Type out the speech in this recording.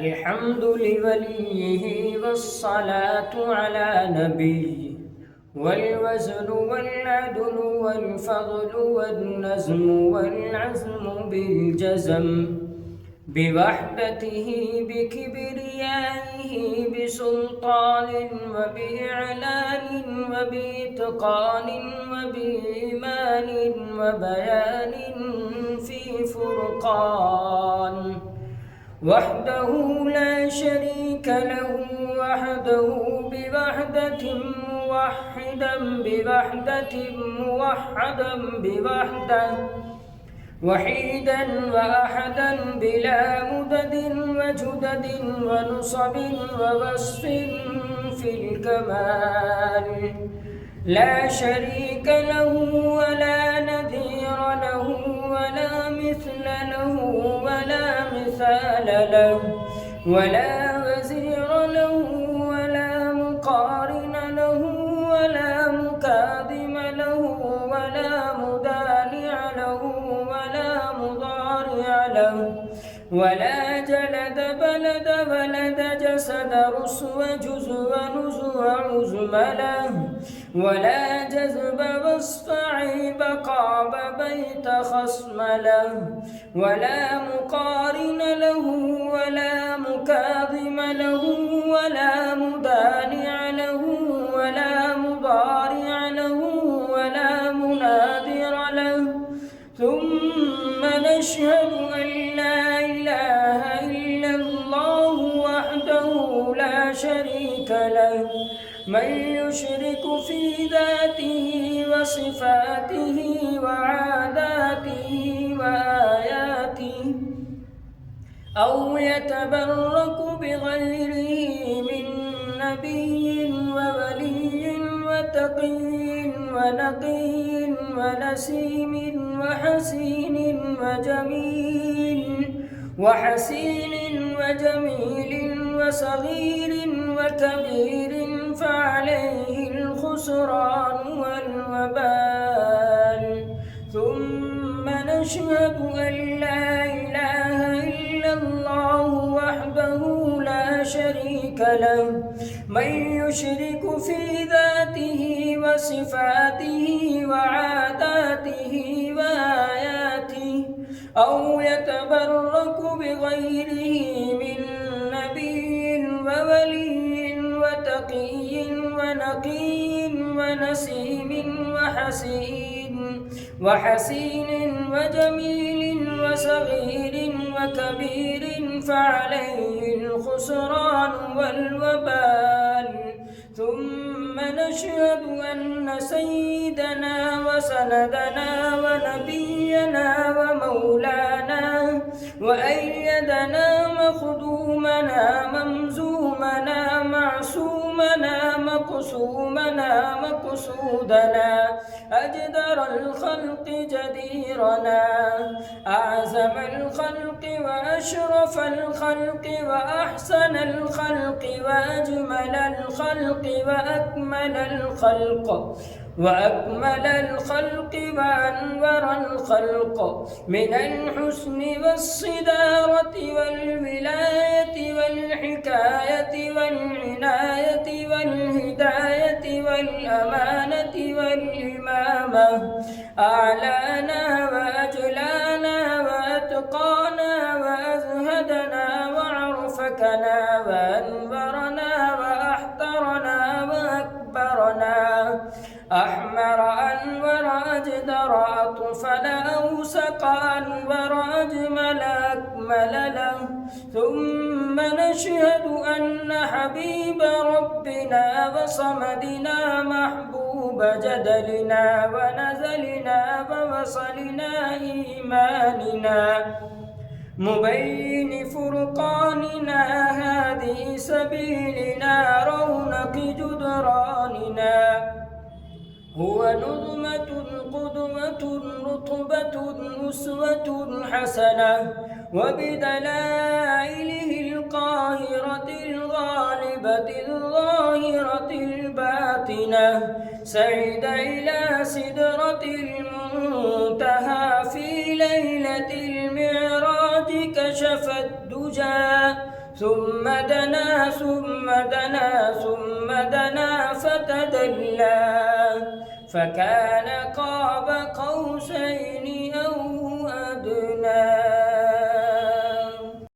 الحمد لوليه والصلاة على نبيه والوزن والعدل والفضل والنزم والعزم بالجزم بوحدته بكبريائه بسلطان وبإعلان وبإتقان وبإيمان وبيان في فرقان وحده لا شريك له وحده بوحدة موحدا بوحدة موحدا بوحدة وحيدا وأحدا بلا مدد وجدد ونصب ووصف في الكمال لا شريك له ولا نذير له ولا مثل له ولا مثال له ولا وزير له ولا مقارن له ولا مكاذم له ولا مدانع له ولا مضارع له ولا جلد بلد ولد جسد رسو جزو نزو عزم له ولا جذب وصف عيب قاب بيت خصم له ولا مقارن له ولا مكاظم له ولا مدانع له ولا مضارع له ولا مناذر له ثم نشهد أن لا إله إلا الله وحده لا شريك له من يشرك في ذاته وصفاته وعاداته وآياته أو يتبرك بغيره من نبي وولي وتقي ونقي ونسيم وحسين وجميل وصغير وكبير فعليه الخسران والوبال ثم نشهد أن لا إله إلا الله وحده لا شريك له من يشرك في ذاته وصفاته وعاداته وآياته أو يتبرك بغيره من نبي وولي وتقي ونقي ونسيم وحسين وجميل وصغير وكبير فعليه الخسران والوبال ثم نشهد أن سيدنا وسندنا ونبينا ومولانا وأيدنا مخدومنا ممزومنا معصومنا مقسومنا مقصودنا أجدر الخلق جديرنا أعزم الخلق وأشرف الخلق وأحسن الخلق وأجمل الخلق وأكمل الخلق وأنور الخلق من الحسن والصدارة والولاية والحكاية والعناية والهداية والأمانة والإمامة أعلانا وأجلانا وأتقانا وأزهدنا وأعرفكنا وأنورنا وأحترنا وأكبرنا أحمر أنور أجدر أطفل أوسق أنور أجمل أكمل له ثم نشهد أن حبيب ربنا وصمدنا محبوب جدلنا ونزلنا ووصلنا إيماننا مبين فرقاننا هذه سبيلنا رونق جدراننا هو نظمة قدوة رطبة أسوة حسنة وبدلائله القاهرة الغالبة الظاهرة الباطنة سعد إلى سدرة المنتهى في ليلة المعراج كشف الدجى ثم دنا فتدلى فكان قاب قوسين